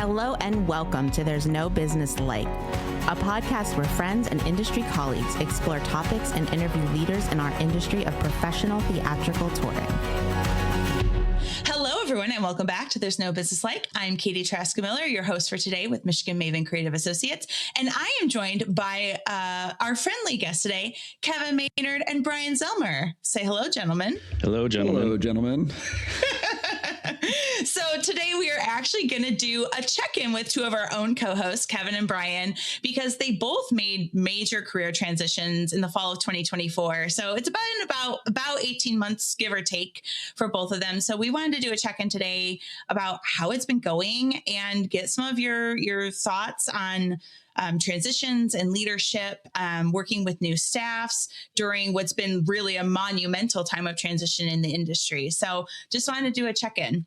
Hello and welcome to There's No Business Like, a podcast where friends and industry colleagues explore topics and interview leaders in our industry of professional theatrical touring. Hello, everyone, and welcome back to There's No Business Like. I'm Katie Traska-Miller, your host for today with Michigan Maven Creative Associates, and I am joined by our friendly guests today, Kevin Maynard and Brian Zelmer. Say hello, gentlemen. Hello, gentlemen. Hello, gentlemen. So today we are actually going to do a check-in with two of our own co-hosts, Kevin and Brian, because they both made major career transitions in the fall of 2024. So it's about 18 months, give or take, for both of them. So we wanted to do a check-in today about how it's been going and get some of your thoughts on transitions and leadership, working with new staffs during what's been really a monumental time of transition in the industry. So just wanted to do a check-in.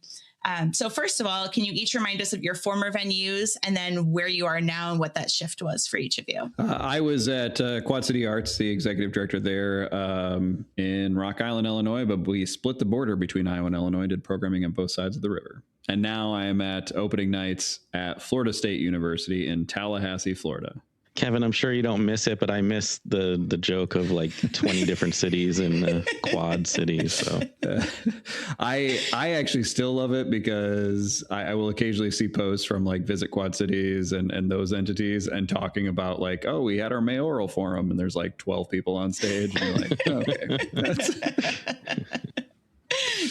So first of all, can you each remind us of your former venues and then where you are now and what that shift was for each of you? I was at Quad City Arts, the executive director there in Rock Island, Illinois, but we split the border between Iowa and Illinois, did programming on both sides of the river. And now I am at opening nights at Florida State University in Tallahassee, Florida. Kevin, I'm sure you don't miss it, but I miss the joke of like 20 different cities in Quad Cities. So I actually still love it because I will occasionally see posts from like Visit Quad Cities and those entities and talking about like, oh, we had our mayoral forum and there's like 12 people on stage. And you're like, okay.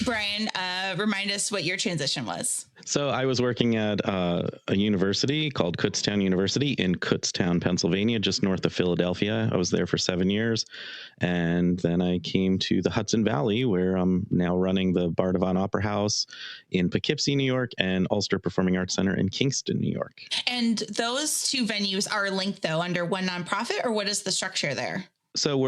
Brian, remind us what your transition was. So I was working at a university called Kutztown University in Kutztown, Pennsylvania, just north of Philadelphia. I was there for 7 years. And then I came to the Hudson Valley, where I'm now running the Bardavon Opera House in Poughkeepsie, New York, and Ulster Performing Arts Center in Kingston, New York. And those two venues are linked, though, under one nonprofit, or what is the structure there? So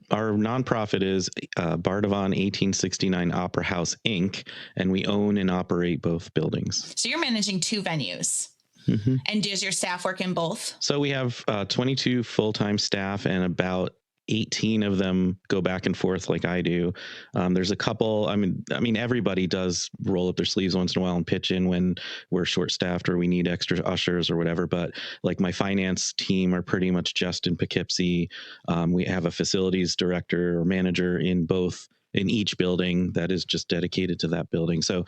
our nonprofit is Bardavon 1869 Opera House, Inc., and we own and operate both buildings. So you're managing two venues. Mm-hmm. And does your staff work in both? So we have 22 full-time staff, and about 18 of them go back and forth like I do. There's a couple, I mean, everybody does roll up their sleeves once in a while and pitch in when we're short-staffed or we need extra ushers or whatever. But like my finance team are pretty much just in Poughkeepsie. We have a facilities director or manager in each building that is just dedicated to that building. So,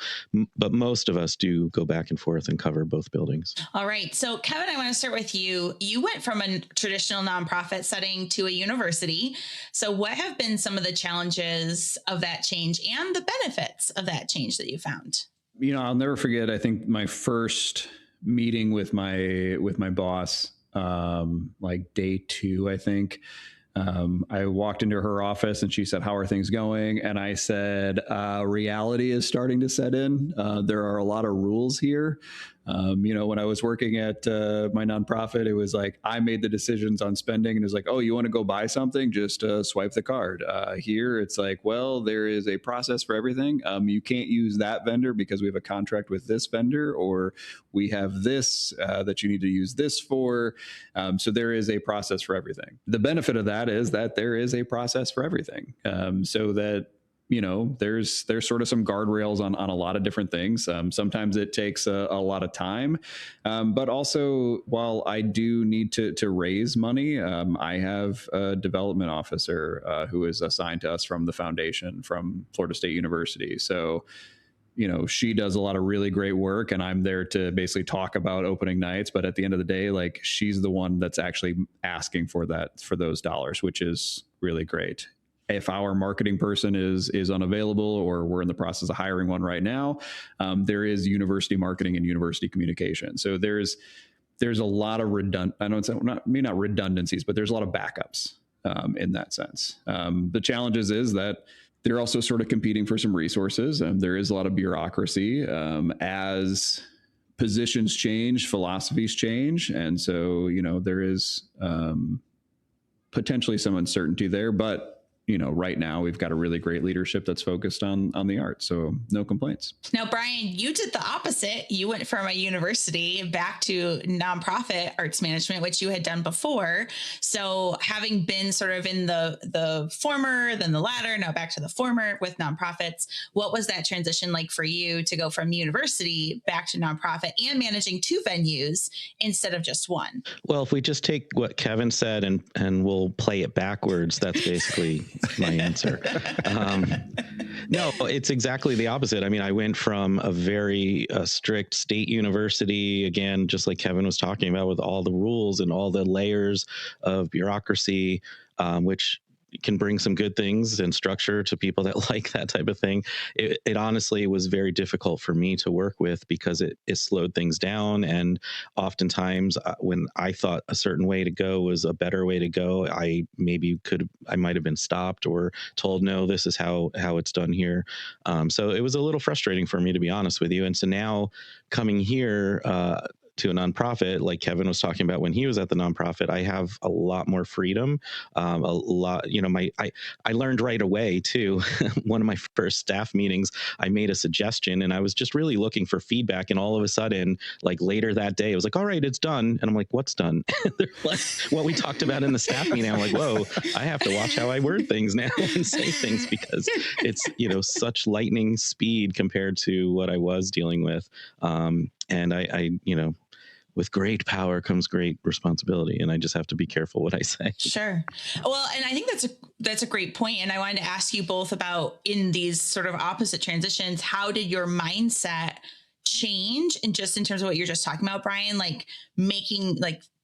but most of us do go back and forth and cover both buildings. All right. So Kevin, I want to start with you. You went from a traditional nonprofit setting to a university. So what have been some of the challenges of that change and the benefits of that change that you found? You know, I'll never forget, I think my first meeting with my boss, like day 2, I think, I walked into her office and she said, "How are things going?" And I said, reality is starting to set in. There are a lot of rules here. When I was working at my nonprofit, it was like I made the decisions on spending, and it was like, oh, you want to go buy something? Just swipe the card. Here, it's like, well, there is a process for everything. You can't use that vendor because we have a contract with this vendor, or we have this that you need to use this for. So there is a process for everything. The benefit of that is that there is a process for everything. So that there's sort of some guardrails on a lot of different things. Sometimes it takes a lot of time, but also while I do need to raise money, I have a development officer who is assigned to us from the foundation from Florida State University. So, she does a lot of really great work, and I'm there to basically talk about opening nights. But at the end of the day, like, she's the one that's actually asking for those dollars, which is really great. If our marketing person is unavailable, or we're in the process of hiring one right now, there is university marketing and university communication. So there's a lot of not redundancies, but there's a lot of backups in that sense. The challenges is that they're also sort of competing for some resources, and there is a lot of bureaucracy as positions change, philosophies change, and so there is potentially some uncertainty there, but right now we've got a really great leadership that's focused on the arts. So no complaints. Now, Brian, you did the opposite. You went from a university back to nonprofit arts management, which you had done before. So having been sort of in the former, then the latter, now back to the former with nonprofits, what was that transition like for you to go from university back to nonprofit and managing 2 venues instead of just one? Well, if we just take what Kevin said and we'll play it backwards, that's basically my answer. No, it's exactly the opposite. I mean, I went from a very strict state university, again, just like Kevin was talking about, with all the rules and all the layers of bureaucracy, which can bring some good things and structure to people that like that type of thing. It honestly was very difficult for me to work with because it slowed things down. And oftentimes when I thought a certain way to go was a better way to go, I might have been stopped or told, no, this is how it's done here. So it was a little frustrating for me, to be honest with you. And so now coming here, to a nonprofit, like Kevin was talking about when he was at the nonprofit, I have a lot more freedom. A lot, I learned right away too. One of my first staff meetings, I made a suggestion and I was just really looking for feedback. And all of a sudden, like later that day, it was like, all right, it's done. And I'm like, what's done? They're like, what we talked about in the staff meeting. I'm like, whoa, I have to watch how I word things now and say things because it's, such lightning speed compared to what I was dealing with. And I with great power comes great responsibility, and I just have to be careful what I say. Sure. Well, and I think that's a great point. And I wanted to ask you both about, in these sort of opposite transitions, how did your mindset change? And just in terms of what you're just talking about, Brian, like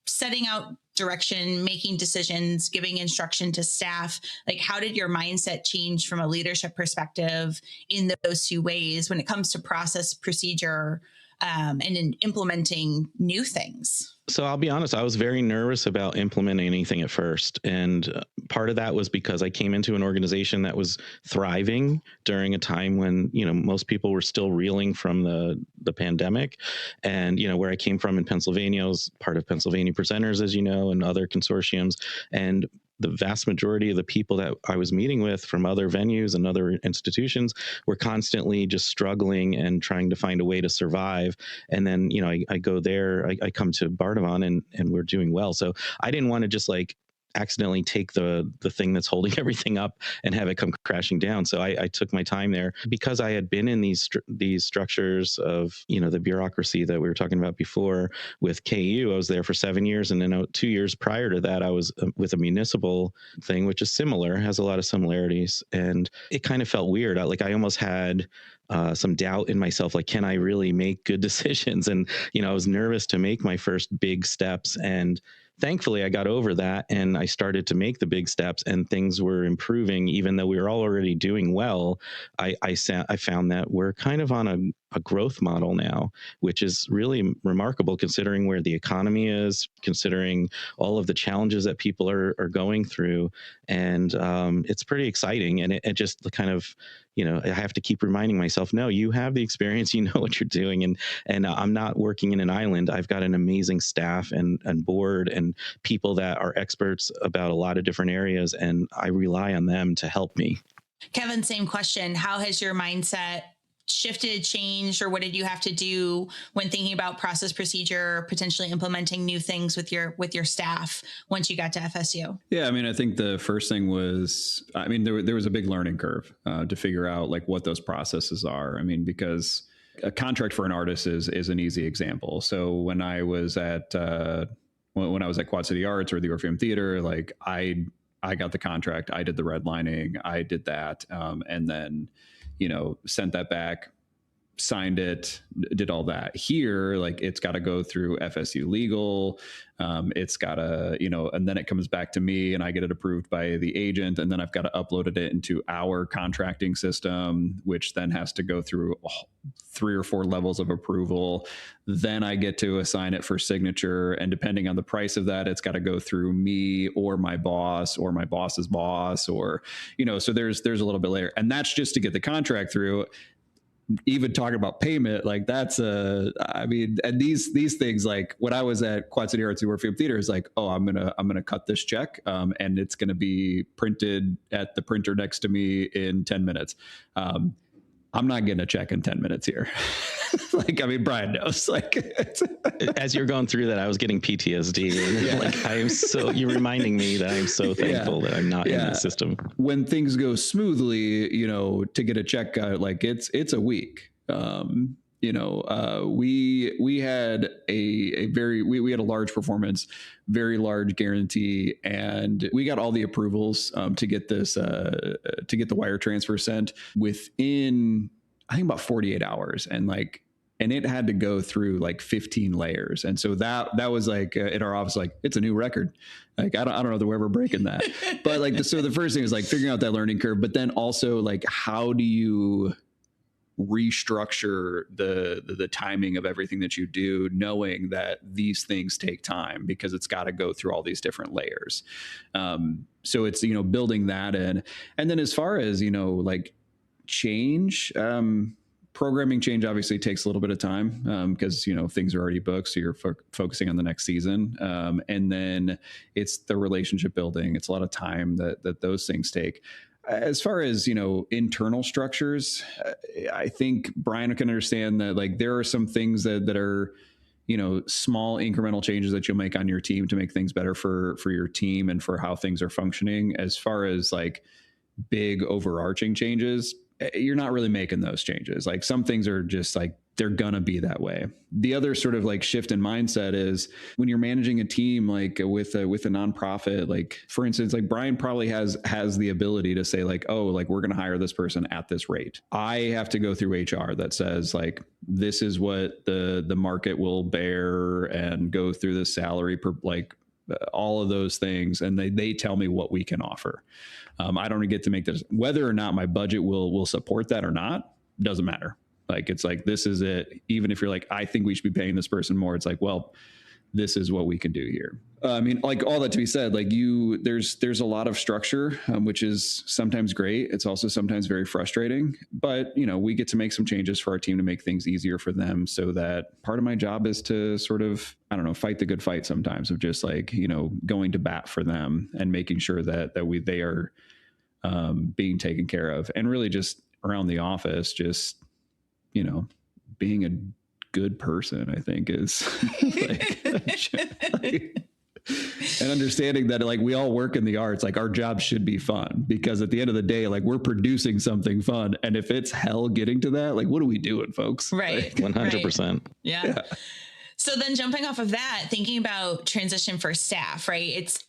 setting out direction, making decisions, giving instruction to staff, like how did your mindset change from a leadership perspective in those 2 ways when it comes to process, procedure, and in implementing new things? So I'll be honest, I was very nervous about implementing anything at first. And part of that was because I came into an organization that was thriving during a time when, most people were still reeling from the pandemic. And, where I came from in Pennsylvania, I was part of Pennsylvania Presenters, as you know, and other consortiums. And the vast majority of the people that I was meeting with from other venues and other institutions were constantly just struggling and trying to find a way to survive. And then, I go there, I come to Bardavon and we're doing well. So I didn't want to just accidentally take the thing that's holding everything up and have it come crashing down. So I took my time there because I had been in these structures of, the bureaucracy that we were talking about before with KU. I was there for 7 years. And then 2 years prior to that, I was with a municipal thing, which is similar, has a lot of similarities. And it kind of felt weird. I almost had some doubt in myself, like, can I really make good decisions? And, I was nervous to make my first big steps. And thankfully, I got over that and I started to make the big steps and things were improving. Even though we were all already doing well, I found that we're kind of on a growth model now, which is really remarkable considering where the economy is, considering all of the challenges that people are going through. And it's pretty exciting. And it just kind of, I have to keep reminding myself, no, you have the experience, you know what you're doing. And I'm not working in an island. I've got an amazing staff and board and people that are experts about a lot of different areas. And I rely on them to help me. Kevin, same question. How has your mindset shifted, changed, or what did you have to do when thinking about process, procedure, potentially implementing new things with your staff once you got to FSU? Yeah, I think the first thing was, there was a big learning curve to figure out what those processes are. Because a contract for an artist is an easy example. So when I was at Quad City Arts or the Orpheum Theater, I got the contract, I did the redlining, I did that, and then sent that back, signed it, did all that. Here, it's got to go through FSU legal. It's got to, and then it comes back to me and I get it approved by the agent. And then I've got to upload it into our contracting system, which then has to go through 3 or 4 levels of approval. Then I get to assign it for signature. And depending on the price of that, it's got to go through me or my boss or my boss's boss, or, so there's a little bit later. And that's just to get the contract through. even talking about payment, like that's I mean, and these things, like when I was at Quad City Arts and Warfield Theater, is like, oh, I'm gonna cut this check, and it's gonna be printed at the printer next to me in 10 minutes. I'm not getting a check in 10 minutes here. Like, I mean, Brian knows. Like, as you're going through that, I was getting PTSD. And like, I am so, you're reminding me that I'm so thankful that I'm not in the system. When things go smoothly, you know, to get a check out, like it's a week. You know, we had we had a large performance, very large guarantee, and we got all the approvals to get this to get the wire transfer sent within, I think, about 48 hours, and it had to go through like 15 layers, and so that was like in our office, like, it's a new record. Like, I don't know that we're ever breaking that, but like so the first thing is like figuring out that learning curve, but then also like, how do you restructure the timing of everything that you do, knowing that these things take time because it's got to go through all these different layers. So it's, you know, building that in. And then as far as, you know, like change, programming change obviously takes a little bit of time because, you know, things are already booked. So you're focusing on the next season. And then it's the relationship building. It's a lot of time that those things take. As far as, you know, internal structures, I think Brian can understand that, like, there are some things that are, you know, small incremental changes that you'll make on your team to make things better for your team and for how things are functioning. As far as like big overarching changes, you're not really making those changes. Like, some things are just like, they're gonna be that way. The other sort of like shift in mindset is when you're managing a team, like with a nonprofit, like for instance, like Brian probably has the ability to say like, oh, like, we're gonna hire this person at this rate. I have to go through HR that says like, this is what the market will bear, and go through the salary per, like, all of those things, and they tell me what we can offer. I don't get to make this. Whether or not my budget will support that or not doesn't matter. Like, it's like, this is it. Even if you're like, I think we should be paying this person more, it's like, well, this is what we can do here. I mean, like, all that to be said, like, there's a lot of structure, which is sometimes great. It's also sometimes very frustrating, but, you know, we get to make some changes for our team to make things easier for them, so that part of my job is to sort of, I don't know, fight the good fight sometimes, of just like, you know, going to bat for them and making sure that they are being taken care of. And really just around the office, just, you know, being a good person, I think, is and understanding that, like, we all work in the arts, like, our job should be fun, because at the end of the day, like, we're producing something fun. And if it's hell getting to that, like, what are we doing, folks? Right. Like, 100%. Right. Yeah. So then jumping off of that, thinking about transition for staff, right? It's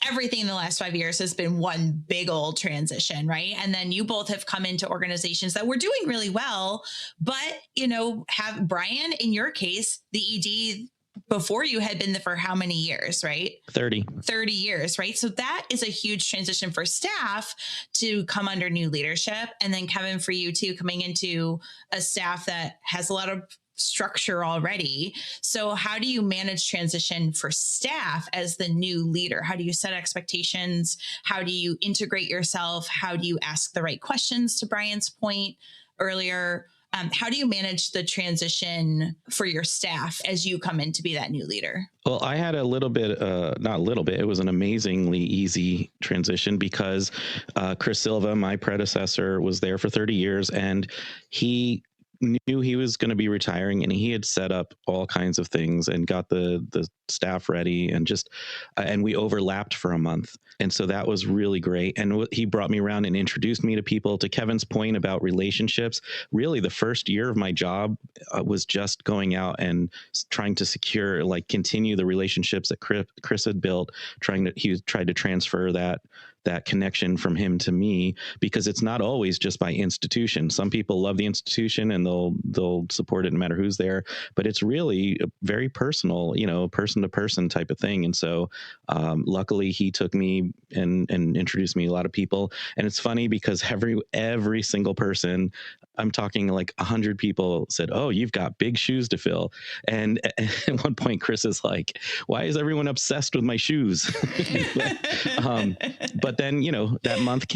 everything in the last 5 years has been one big old transition, right? And then you both have come into organizations that were doing really well, but, you know, have Brian, in your case, the ED before you had been there for how many years, right? 30 years, right? So that is a huge transition for staff to come under new leadership. And then Kevin, for you too, coming into a staff that has a lot of structure already. So how do you manage transition for staff as the new leader? How do you set expectations? How do you integrate yourself? How do you ask the right questions, to Brian's point earlier? How do you manage the transition for your staff as you come in to be that new leader? Well, I had a little bit, not a little bit, it was an amazingly easy transition, because Chris Silva, my predecessor, was there for 30 years, and he knew he was going to be retiring, and he had set up all kinds of things and got the staff ready, and just and we overlapped for a month, and so that was really great. And he brought me around and introduced me to people. To Kevin's point about relationships, really the first year of my job was just going out and trying to secure, like, continue the relationships that Chris had built. He tried to transfer that connection from him to me, because it's not always just by institution. Some people love the institution and they'll support it no matter who's there, but it's really very personal, you know, person to person type of thing. And so luckily he took me and introduced me to a lot of people. And it's funny because every single person, I'm talking like 100 people, said, "Oh, you've got big shoes to fill." And at one point, Chris is like, "Why is everyone obsessed with my shoes?" But but then, that month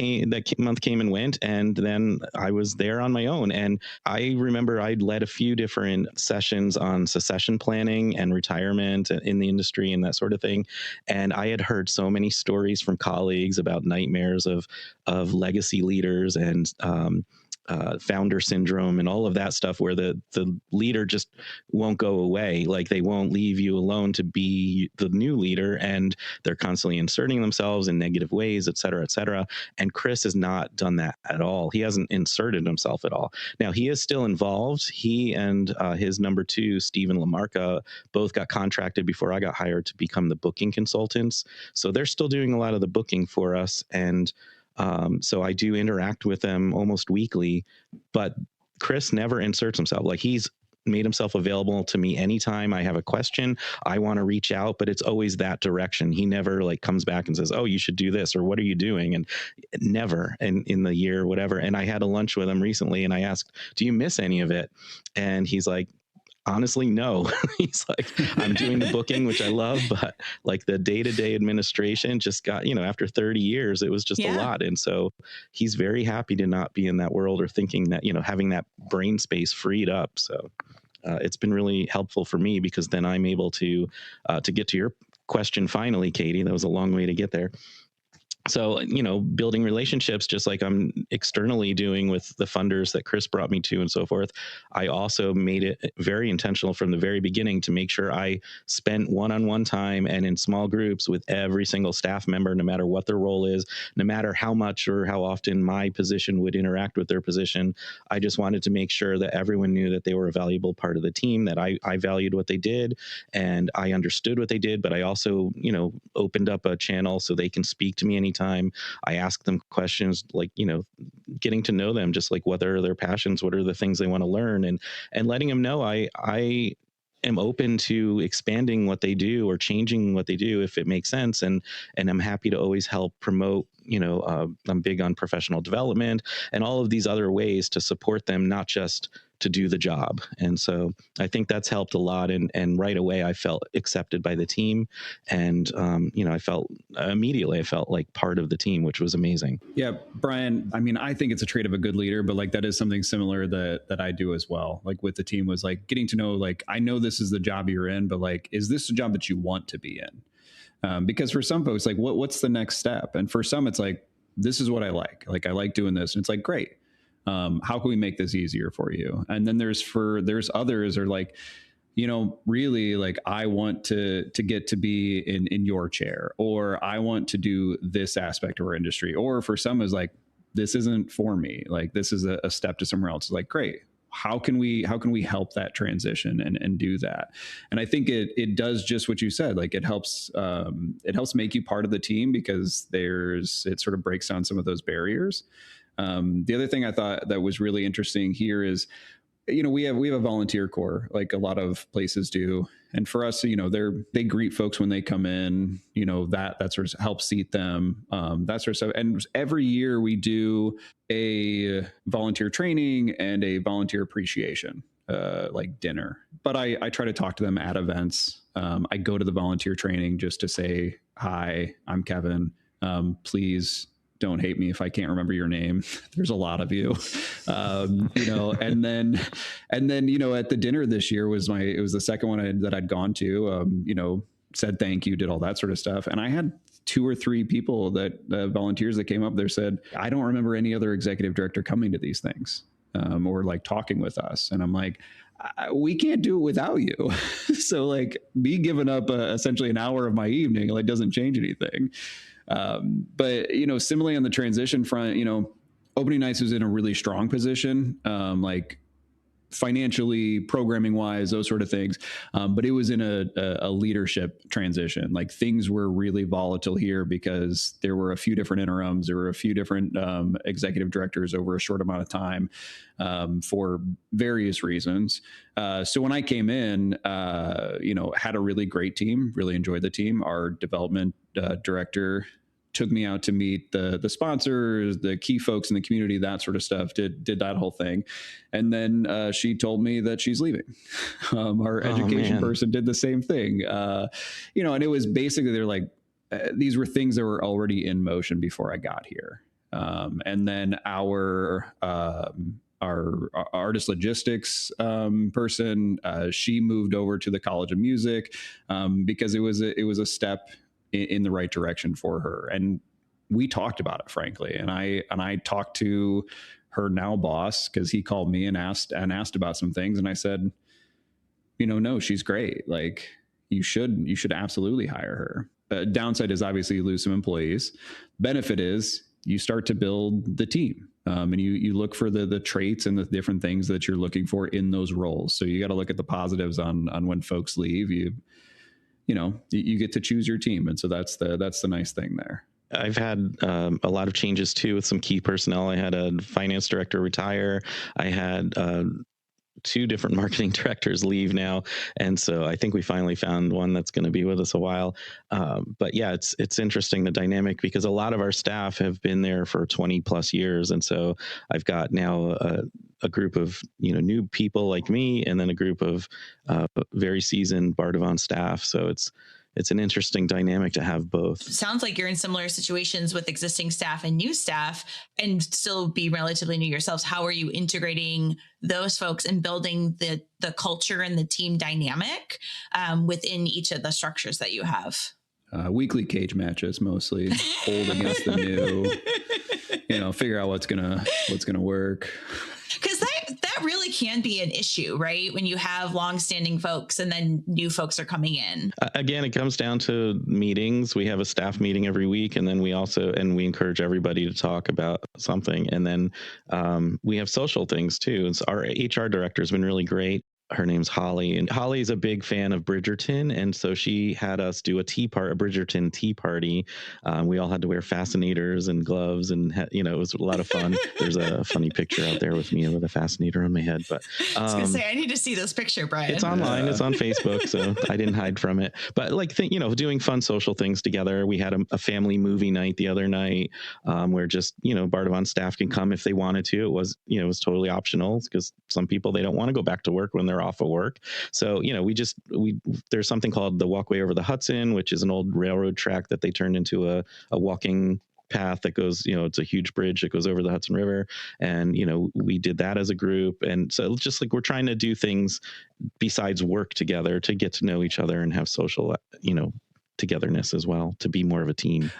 came and went, and then I was there on my own. And I remember I'd led a few different sessions on succession planning and retirement in the industry and that sort of thing. And I had heard so many stories from colleagues about nightmares of legacy leaders and founder syndrome and all of that stuff, where the leader just won't go away. Like, they won't leave you alone to be the new leader, and they're constantly inserting themselves in negative ways, et cetera, et cetera. And Chris has not done that at all. He hasn't inserted himself at all. Now, he is still involved. He and his number two, Stephen Lamarca, both got contracted before I got hired to become the booking consultants. So they're still doing a lot of the booking for us. And so I do interact with them almost weekly, but Chris never inserts himself. Like, he's made himself available to me anytime I have a question, I want to reach out, but it's always that direction. He never like comes back and says, oh, you should do this, or what are you doing? And never in the year, whatever. And I had a lunch with him recently and I asked, do you miss any of it? And he's like, honestly, no. He's like, I'm doing the booking, which I love, but like the day-to-day administration just got, after 30 years, it was just a lot. And so he's very happy to not be in that world, or thinking that, having that brain space freed up. So it's been really helpful for me, because then I'm able to get to your question finally, Katie. That was a long way to get there. So, building relationships, just like I'm externally doing with the funders that Chris brought me to and so forth, I also made it very intentional from the very beginning to make sure I spent one-on-one time and in small groups with every single staff member, no matter what their role is, no matter how much or how often my position would interact with their position. I just wanted to make sure that everyone knew that they were a valuable part of the team, that I valued what they did and I understood what they did, but I also, opened up a channel so they can speak to me anytime. I ask them questions, like, getting to know them, just like what are their passions, what are the things they want to learn, and letting them know I am open to expanding what they do or changing what they do if it makes sense. And I'm happy to always help promote, I'm big on professional development and all of these other ways to support them, not just to do the job. And so I think that's helped a lot. And right away I felt accepted by the team. And, I felt like part of the team, which was amazing. Yeah, Brian, I mean, I think it's a trait of a good leader, but like that is something similar that I do as well. Like with the team was like getting to know, like, I know this is the job you're in, but like, is this a job that you want to be in? Because for some folks, like what's the next step? And for some, it's like, this is what I like I like doing this. And it's like, great. How can we make this easier for you? And then there's others are like, really like, I want to get to be in your chair, or I want to do this aspect of our industry. Or for some is like, this isn't for me. Like, this is a step to somewhere else. It's like, great. How can we help that transition and do that? And I think it does just what you said. Like, it helps make you part of the team, because it sort of breaks down some of those barriers. The other thing I thought that was really interesting here is, we have a volunteer corps, like a lot of places do. And for us, they greet folks when they come in, that sort of helps seat them, that sort of stuff. And every year we do a volunteer training and a volunteer appreciation, like dinner. But I try to talk to them at events. I go to the volunteer training just to say, hi, I'm Kevin. Please don't hate me if I can't remember your name. There's a lot of you, and then, at the dinner this year it was the second one that I'd gone to, said thank you, did all that sort of stuff. And I had 2 or 3 people volunteers that came up there said, I don't remember any other executive director coming to these things, or like talking with us. And I'm like, we can't do it without you. So like, me giving up essentially an hour of my evening, like, doesn't change anything. But, similarly on the transition front, opening nights was in a really strong position, like financially, programming wise, those sort of things. But it was in a leadership transition. Like, things were really volatile here because there were a few different interims. There were a few different executive directors over a short amount of time, for various reasons. So when I came in, had a really great team, really enjoyed the team. Our development director took me out to meet the sponsors, the key folks in the community, that sort of stuff, did that whole thing. And then she told me that she's leaving. Our education person did the same thing. And it was basically, they're like, these were things that were already in motion before I got here. And then our artist logistics person, she moved over to the College of Music because it was a step in the right direction for her. And we talked about it, frankly. And I talked to her now boss, because he called me and asked about some things. And I said, no, she's great. Like, you should absolutely hire her. Downside is obviously you lose some employees. Benefit is you start to build the team. And you look for the traits and the different things that you're looking for in those roles. So you got to look at the positives on when folks leave. You get to choose your team. And so that's the nice thing there. I've had a lot of changes too with some key personnel. I had a finance director retire. I had 2 different marketing directors leave now. And so I think we finally found one that's going to be with us a while. But yeah, it's interesting, the dynamic, because a lot of our staff have been there for 20 plus years. And so I've got now a group of, new people like me, and then a group of very seasoned Bardavon staff. So it's an interesting dynamic to have both. Sounds like you're in similar situations with existing staff and new staff, and still be relatively new yourselves. How are you integrating those folks and building the culture and the team dynamic within each of the structures that you have? Weekly cage matches, mostly old against the new. Figure out what's gonna work. Because that really can be an issue, right? When you have longstanding folks and then new folks are coming in. Again, it comes down to meetings. We have a staff meeting every week, and then we encourage everybody to talk about something. And then we have social things too. And so our HR director has been really great. Her name's Holly, and Holly's a big fan of Bridgerton, and so she had us do a Bridgerton tea party. We all had to wear fascinators and gloves, and it was a lot of fun. There's a funny picture out there with me with a fascinator on my head. But I was gonna say, I need to see this picture, Brian. It's online. It's on Facebook, so I didn't hide from it. But doing fun social things together. We had a family movie night the other night, where just Bardavon staff can come if they wanted to. It was totally optional, because some people, they don't want to go back to work when they're off of work. So, there's something called the Walkway Over the Hudson, which is an old railroad track that they turned into a walking path that goes, it's a huge bridge that goes over the Hudson River. And, we did that as a group. And so just like we're trying to do things besides work together to get to know each other and have social, togetherness as well, to be more of a team.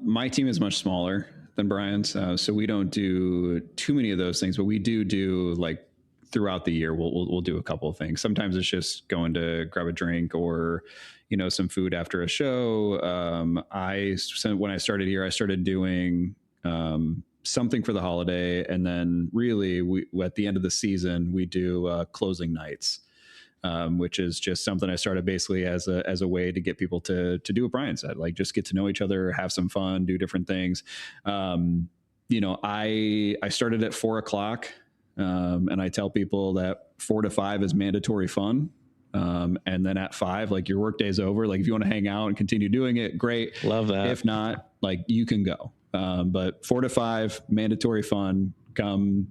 My team is much smaller than Brian's. So we don't do too many of those things, but we do like throughout the year, we'll do a couple of things. Sometimes it's just going to grab a drink or, some food after a show. When I started here, I started doing something for the holiday. And then really we, at the end of the season, we do closing nights, which is just something I started basically as a way to get people to do what Brian said, like just get to know each other, have some fun, do different things. I started at 4:00. And I tell people that 4 to 5 is mandatory fun. And then at 5, like your work day is over. Like if you want to hang out and continue doing it, great. Love that. If not, like you can go. But 4 to 5, mandatory fun. Come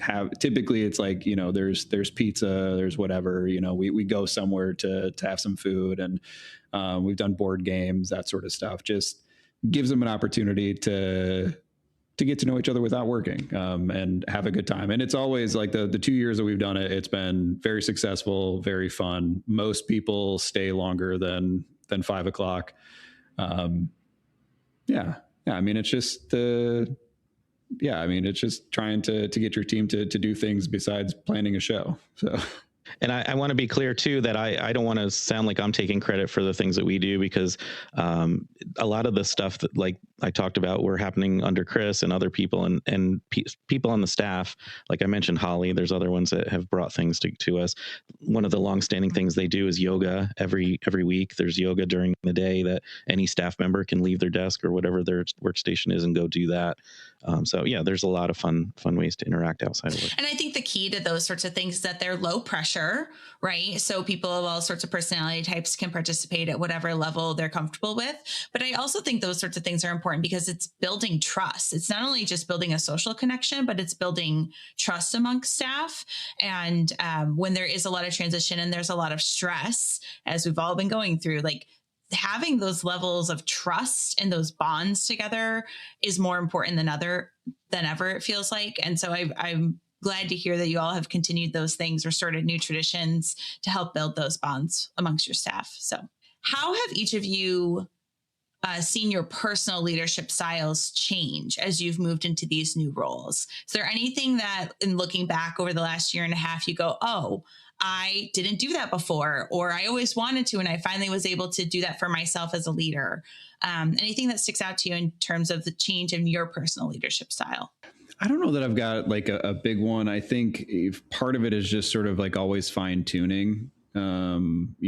have, typically it's like, there's pizza, there's whatever, we go somewhere to have some food, and we've done board games, that sort of stuff. Just gives them an opportunity to get to know each other without working, and have a good time. And it's always like the 2 years that we've done it, it's been very successful, very fun. Most people stay longer than 5:00. I mean, it's just it's just trying to get your team to do things besides planning a show. So. And I want to be clear too, that I don't want to sound like I'm taking credit for the things that we do, because a lot of the stuff that, like I talked about, were happening under Chris and other people and people on the staff. Like I mentioned, Holly, there's other ones that have brought things to us. One of the longstanding things they do is yoga every week. There's yoga during the day that any staff member can leave their desk or whatever their workstation is and go do that. So yeah, there's a lot of fun ways to interact outside of work. And I think the key to those sorts of things is that they're low pressure, right? So people of all sorts of personality types can participate at whatever level they're comfortable with. But I also think those sorts of things are important because it's building trust. It's not only just building a social connection, but it's building trust amongst staff. And when there is a lot of transition and there's a lot of stress, as we've all been going through, like having those levels of trust and those bonds together is more important than ever, it feels like. And so I'm glad to hear that you all have continued those things or started new traditions to help build those bonds amongst your staff. So how have each of you seen your personal leadership styles change as you've moved into these new roles? Is there anything that, in looking back over the last year and a half, you go, oh, I didn't do that before, or I always wanted to, and I finally was able to do that for myself as a leader? Anything that sticks out to you in terms of the change in your personal leadership style? I don't know that I've got like a big one. I think part of it is just sort of like always fine tuning, what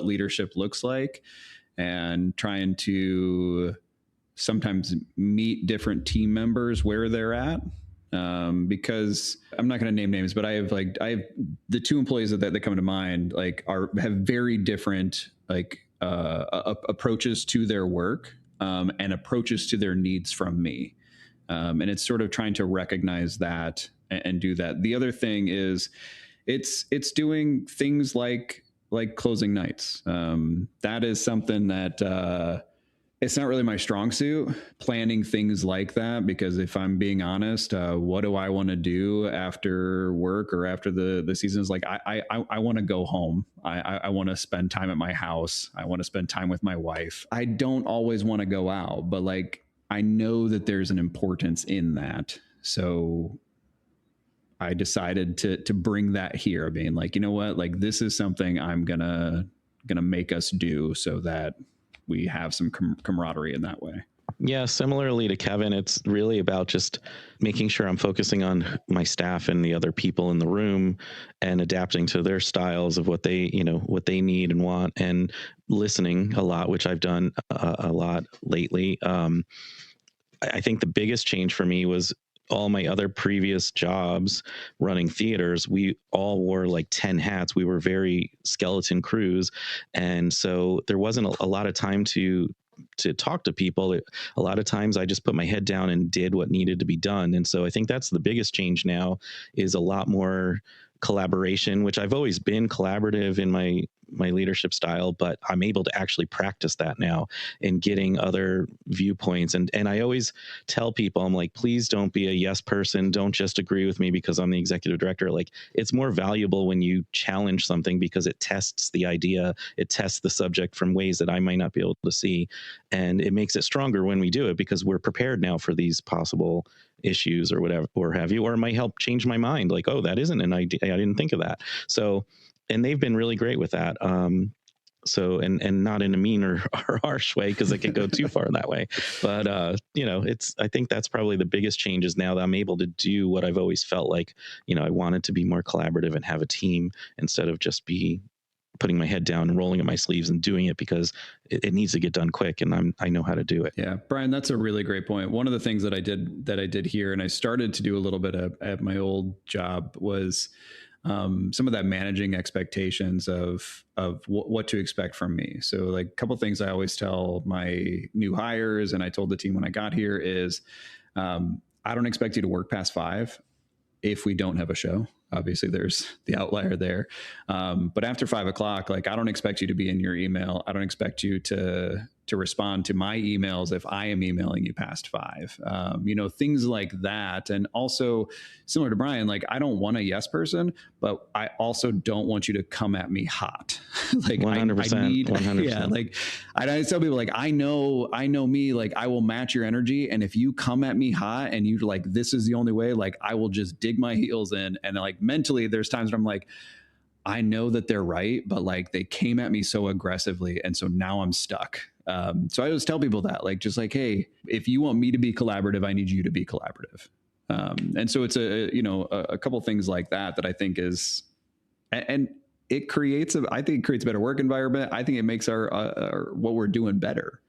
leadership looks like, and trying to sometimes meet different team members where they're at. Because I'm not going to name names, but I have the two employees that come to mind, have very different approaches to their work, and approaches to their needs from me. And it's sort of trying to recognize that and do that. The other thing is it's doing things like closing nights. That is something that, it's not really my strong suit, planning things like that, because if I'm being honest, what do I want to do after work or after the season is like, I want to go home. I want to spend time at my house. I want to spend time with my wife. I don't always want to go out, but I know that there's an importance in that. So I decided to bring that here, being like, you know what, this is something I'm gonna make us do so that we have some camaraderie in that way. Yeah, similarly to Kevin, it's really about just making sure I'm focusing on my staff and the other people in the room and adapting to their styles of what they need and want, and listening a lot, which I've done a lot lately. I think the biggest change for me was all my other previous jobs running theaters. We all wore 10 hats. We were very skeleton crews. And so there wasn't a lot of time to talk to people. A lot of times I just put my head down and did what needed to be done. And so I think that's the biggest change now, is a lot more collaboration, which I've always been collaborative in my leadership style, but I'm able to actually practice that now in getting other viewpoints. And I always tell people, I'm like, please don't be a yes person. Don't just agree with me because I'm the executive director. It's more valuable when you challenge something, because it tests the idea, it tests the subject from ways that I might not be able to see. And it makes it stronger when we do it, because we're prepared now for these possible issues or whatever, or have you, or it might help change my mind. Oh, that isn't an idea. I didn't think of that. So, and they've been really great with that. So, and not in a mean or harsh way, because it could go too far that way. But, I think that's probably the biggest change, is now that I'm able to do what I've always felt like, I wanted to be more collaborative and have a team, instead of just be putting my head down and rolling up my sleeves and doing it because it needs to get done quick, and I know how to do it. Yeah, Brian, that's a really great point. One of the things that I did here, and I started to do a little bit at my old job, was some of that managing expectations of what to expect from me. So a couple of things I always tell my new hires, and I told the team when I got here, is I don't expect you to work past 5 if we don't have a show. Obviously there's the outlier there. But after 5 o'clock, I don't expect you to be in your email. I don't expect you to respond to my emails if I am emailing you past 5, things like that. And also similar to Brian, I don't want a yes person, but I also don't want you to come at me hot. 100%, I need, 100%. Yeah. I tell people, I know me, I will match your energy. And if you come at me hot and you this is the only way, I will just dig my heels in. And mentally, there's times where I'm I know that they're right, but they came at me so aggressively. And so now I'm stuck. So I just tell people that hey, if you want me to be collaborative, I need you to be collaborative. And so it's a couple things like that I think is, and it creates I think it creates a better work environment. I think it makes our what we're doing better.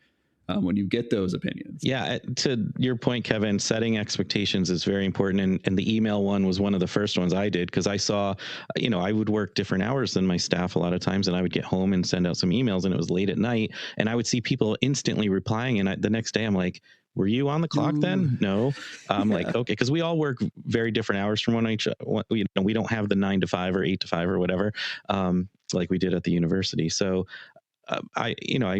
When you get those opinions. Yeah. To your point, Kevin, setting expectations is very important. And the email one was one of the first ones I did, because I saw, I would work different hours than my staff a lot of times, and I would get home and send out some emails, and it was late at night, and I would see people instantly replying. And the next day I'm like, were you on the clock then? No. I'm okay. Because we all work very different hours from one each. We don't have the 9 to 5 or 8 to 5 or whatever, like we did at the university. So I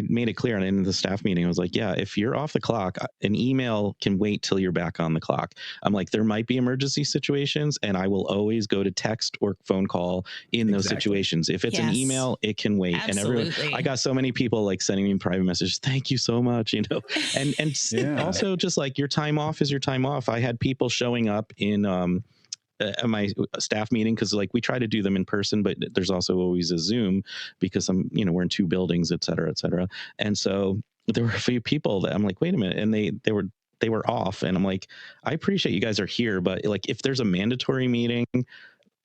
made it clear in the staff meeting. I was like, yeah, if you're off the clock, an email can wait till you're back on the clock. I'm like, there might be emergency situations, and I will always go to text or phone call in those situations. If it's an email, it can wait. Absolutely. And everyone, I got so many people like sending me private messages. Thank you so much. And also just like your time off is your time off. I had people showing up in, at my staff meeting, because like we try to do them in person, but there's also always a Zoom because we're in two buildings, et cetera, et cetera. And so there were a few people that I'm like, wait a minute, and they were off, and I'm like, I appreciate you guys are here, but like if there's a mandatory meeting,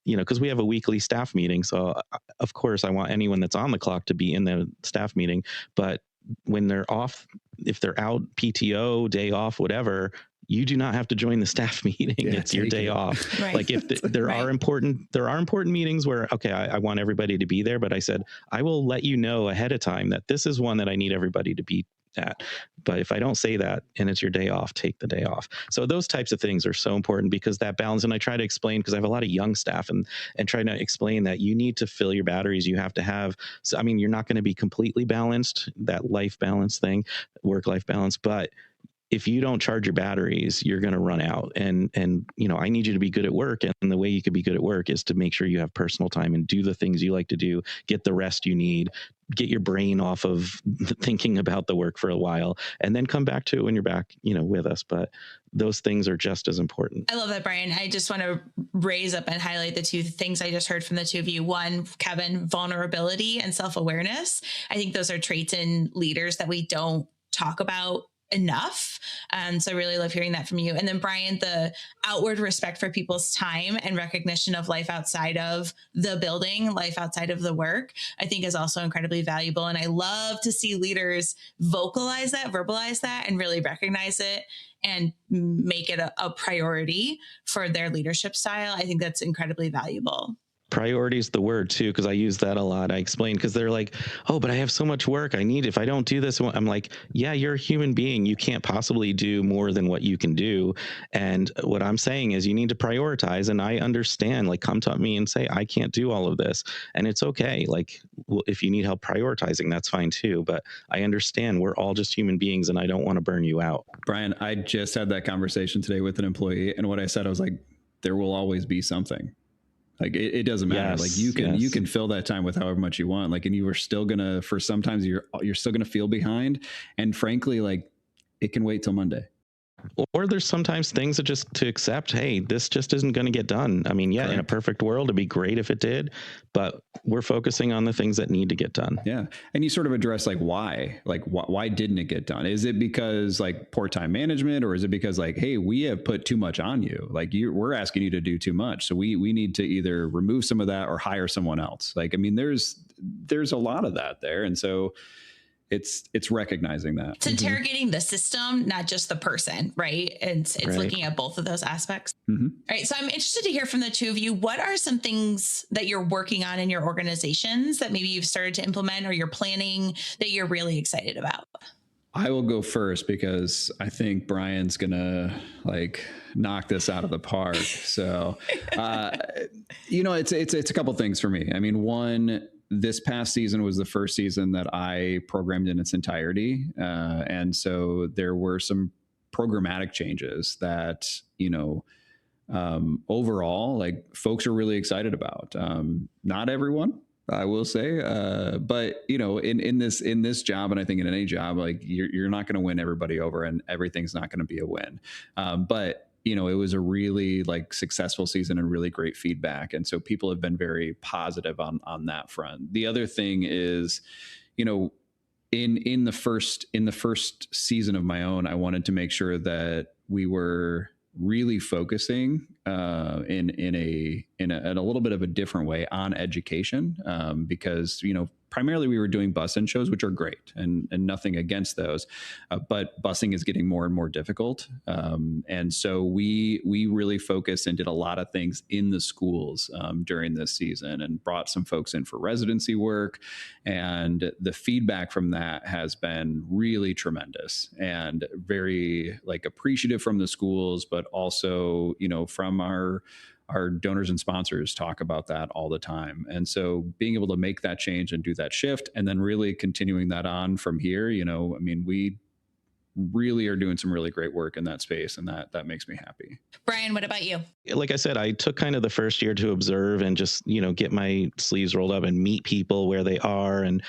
because we have a weekly staff meeting, so of course I want anyone that's on the clock to be in the staff meeting, but when they're off, if they're out PTO, day off, whatever, you do not have to join the staff meeting. It's your day off. Right. Like if there are important meetings where, okay, I want everybody to be there, but I said, I will let you know ahead of time that this is one that I need everybody to be at. But if I don't say that and it's your day off, take the day off. So those types of things are so important, because that balance, and I try to explain, because I have a lot of young staff, and trying to explain that you need to fill your batteries. You have to have, so I mean, you're not going to be completely balanced, that life balance thing, work-life balance, but if you don't charge your batteries, you're going to run out. And I need you to be good at work. And the way you could be good at work is to make sure you have personal time and do the things you like to do, get the rest you need, get your brain off of thinking about the work for a while, and then come back to it when you're back, with us. But those things are just as important. I love that, Brian. I just want to raise up and highlight the two things I just heard from the two of you. One, Kevin, vulnerability and self-awareness. I think those are traits in leaders that we don't talk about enough. So I really love hearing that from you. And then Brian, the outward respect for people's time and recognition of life outside of the building, life outside of the work, I think is also incredibly valuable. And I love to see leaders vocalize that, verbalize that, and really recognize it and make it a priority for their leadership style. I think that's incredibly valuable. Priority is the word too, because I use that a lot. I explain, because they're like, oh, but I have so much work. If I don't do this, I'm like, yeah, you're a human being. You can't possibly do more than what you can do. And what I'm saying is you need to prioritize. And I understand, like, come to me and say, I can't do all of this. And it's okay. Like, if you need help prioritizing, that's fine too. But I understand we're all just human beings, and I don't want to burn you out. Brian, I just had that conversation today with an employee. And what I said, I was like, there will always be something. Like it doesn't matter. Like you can fill that time with however much you want. Like, and you are still gonna, for sometimes you're still gonna feel behind. And frankly, like it can wait till Monday. Or there's sometimes things that just to accept, hey, this just isn't going to get done. I mean, yeah, correct. In a perfect world, it'd be great if it did, but we're focusing on the things that need to get done. Yeah. And you sort of address like why didn't it get done? Is it because like poor time management, or is it because like, hey, we have put too much on you? Like we're asking you to do too much. So we need to either remove some of that or hire someone else. Like, I mean, there's a lot of that there. And so it's recognizing that. It's interrogating the system, not just the person, right? It's right. Looking at both of those aspects. Mm-hmm. All right. So I'm interested to hear from the two of you. What are some things that you're working on in your organizations that maybe you've started to implement or you're planning that you're really excited about? I will go first because I think Brian's going to like knock this out of the park. So, it's a couple things for me. I mean, one, this past season was the first season that I programmed in its entirety. And so there were some programmatic changes that, overall, like folks are really excited about. Not everyone, I will say, but in this job, and I think in any job, like you're not going to win everybody over, and everything's not going to be a win. But it was a really like successful season and really great feedback. And so people have been very positive on that front. The other thing is, in the first season of my own, I wanted to make sure that we were really focusing in a little bit of a different way on education, because primarily we were doing bus-in shows, which are great, and nothing against those, but busing is getting more and more difficult, and so we really focused and did a lot of things in the schools during this season, and brought some folks in for residency work, and the feedback from that has been really tremendous and very like appreciative from the schools, but also from our our donors and sponsors talk about that all the time. And so being able to make that change and do that shift, and then really continuing that on from here, we really are doing some really great work in that space, and that makes me happy. Brian, what about you? Like I said, I took kind of the first year to observe and just, get my sleeves rolled up and meet people where they are and,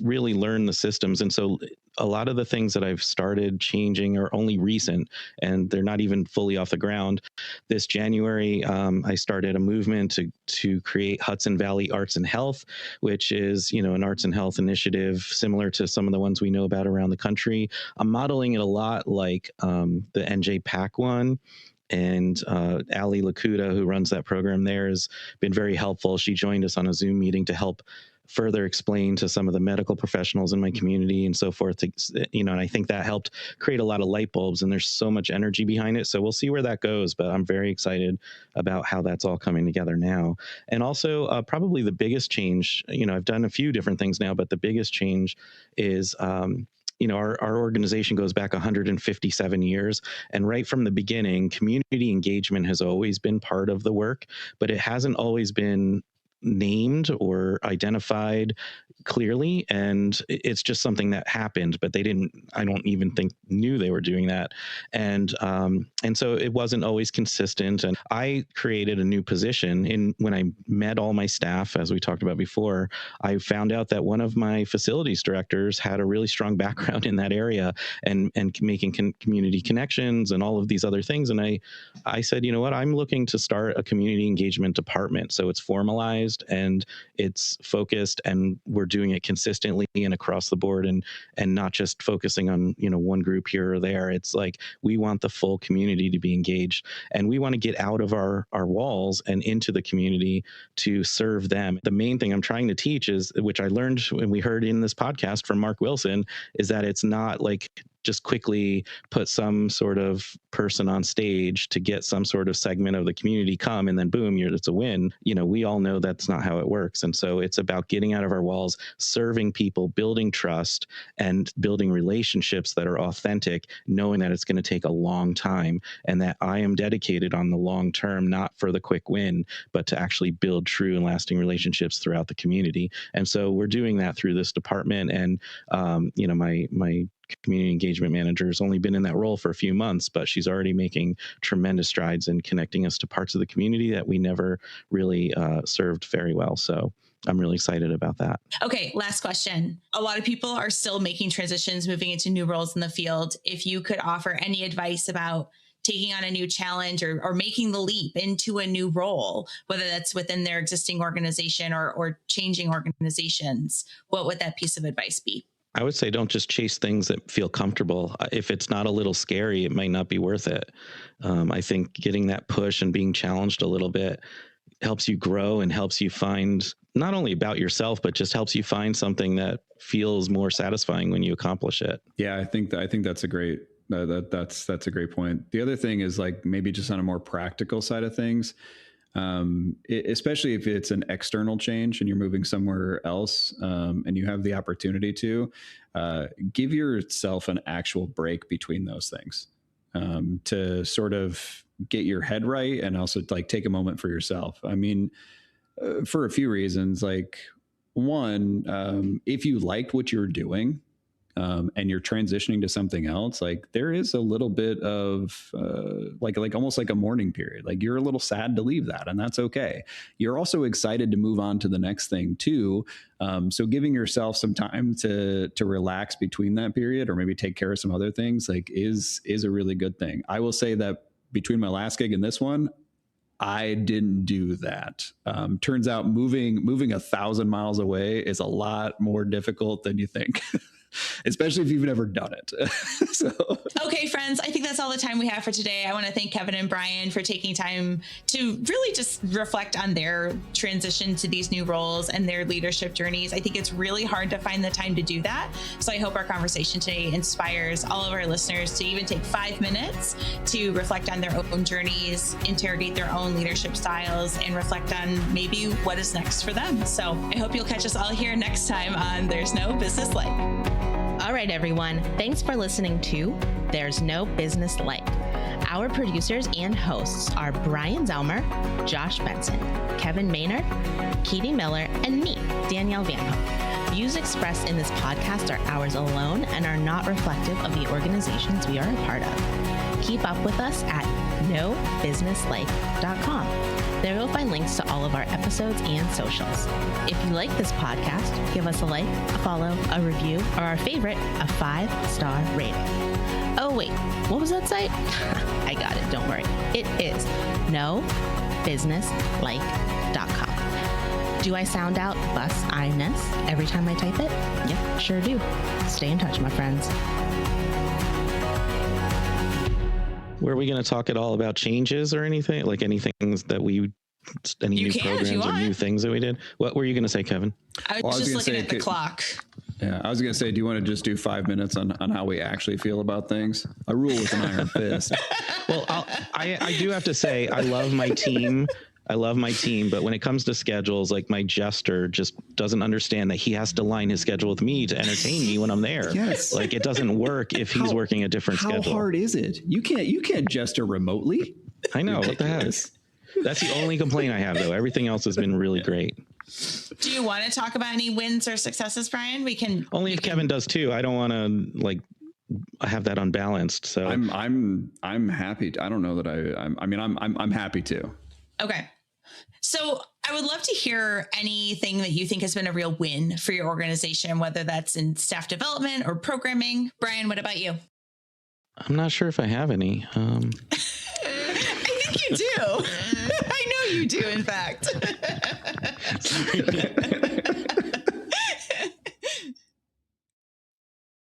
really learn the systems. And so a lot of the things that I've started changing are only recent, and they're not even fully off the ground. This January, I started a movement to create Hudson Valley Arts and Health, which is, an arts and health initiative similar to some of the ones we know about around the country. I'm modeling it a lot like the NJ PAC one. And Ali Lakuta, who runs that program there, has been very helpful. She joined us on a Zoom meeting to help further explain to some of the medical professionals in my community and so forth, and I think that helped create a lot of light bulbs, and there's so much energy behind it. So we'll see where that goes, but I'm very excited about how that's all coming together now. And also probably the biggest change, I've done a few different things now, but the biggest change is, our organization goes back 157 years. And right from the beginning, community engagement has always been part of the work, but it hasn't always been named or identified clearly, and it's just something that happened, but I don't even think knew they were doing that. And so it wasn't always consistent. And I created a new position when I met all my staff, as we talked about before. I found out that one of my facilities directors had a really strong background in that area and making community connections and all of these other things. And I said, you know what, I'm looking to start a community engagement department. So it's formalized and it's focused, and we're doing it consistently and across the board, and not just focusing on one group here or there. It's like we want the full community to be engaged, and we want to get out of our walls and into the community to serve them. The main thing I'm trying to teach is, which I learned when we heard in this podcast from Mark Wilson, is that it's not like just quickly put some sort of person on stage to get some sort of segment of the community come, and then boom, it's a win. We all know that's not how it works. And so it's about getting out of our walls, serving people, building trust, and building relationships that are authentic, knowing that it's going to take a long time, and that I am dedicated on the long term, not for the quick win, but to actually build true and lasting relationships throughout the community. And so we're doing that through this department. And, my community engagement manager has only been in that role for a few months, but she's already making tremendous strides in connecting us to parts of the community that we never really served very well. So I'm really excited about that. Okay, last question. A lot of people are still making transitions, moving into new roles in the field. If you could offer any advice about taking on a new challenge or making the leap into a new role, whether that's within their existing organization or changing organizations, what would that piece of advice be? I would say don't just chase things that feel comfortable. If it's not a little scary, it might not be worth it. I think getting that push and being challenged a little bit helps you grow and helps you find not only about yourself, but just helps you find something that feels more satisfying when you accomplish it. Yeah, I think that's a great that's a great point. The other thing is like maybe just on a more practical side of things. Especially if it's an external change and you're moving somewhere else, and you have the opportunity to give yourself an actual break between those things, to sort of get your head right and also like take a moment for yourself. I mean, for a few reasons. Like one, if you liked what you're doing, and you're transitioning to something else, like there is a little bit of like almost like a mourning period. Like you're a little sad to leave that, and that's okay. You're also excited to move on to the next thing too. So giving yourself some time to relax between that period, or maybe take care of some other things, like is a really good thing. I will say that between my last gig and this one, I didn't do that. Turns out moving 1,000 miles away is a lot more difficult than you think. Especially if you've never done it. Okay, friends, I think that's all the time we have for today. I want to thank Kevin and Brian for taking time to really just reflect on their transition to these new roles and their leadership journeys. I think it's really hard to find the time to do that. So I hope our conversation today inspires all of our listeners to even take 5 minutes to reflect on their own journeys, interrogate their own leadership styles, and reflect on maybe what is next for them. So I hope you'll catch us all here next time on There's No Business Like. All right, everyone. Thanks for listening to There's No Business Like. Our producers and hosts are Brian Zelmer, Josh Benson, Kevin Maynard, Katie Miller, and me, Danielle Van Hook. Views expressed in this podcast are ours alone and are not reflective of the organizations we are a part of. Keep up with us at nobusinesslike.com. There you'll find links to all of our episodes and socials. If you like this podcast, give us a like, a follow, a review, or our favorite, a 5-star rating. Oh wait, what was that site? I got it, don't worry. It is nobusinesslike.com. Do I sound out bus-I-ness every time I type it? Yep, sure do. Stay in touch, my friends. Were we going to talk at all about changes or anything? Like any things that any new programs or new things that we did? What were you going to say, Kevin? I was just looking at the clock. Yeah, I was going to say, do you want to just do 5 minutes on how we actually feel about things? I rule with an iron fist. Well, I do have to say, I love my team. But when it comes to schedules, like my jester just doesn't understand that he has to line his schedule with me to entertain me when I'm there. Yes. Like it doesn't work if he's working a different schedule. How hard is it? You can't jester remotely. I know. What the heck? That's the only complaint I have, though. Everything else has been really great. Do you want to talk about any wins or successes, Brian? We can only if Kevin does too. I don't want to have that unbalanced. So I'm happy. I don't know that I'm happy to. Okay. So I would love to hear anything that you think has been a real win for your organization, whether that's in staff development or programming. Brian, what about you? I'm not sure if I have any. I think you do. I know you do, in fact.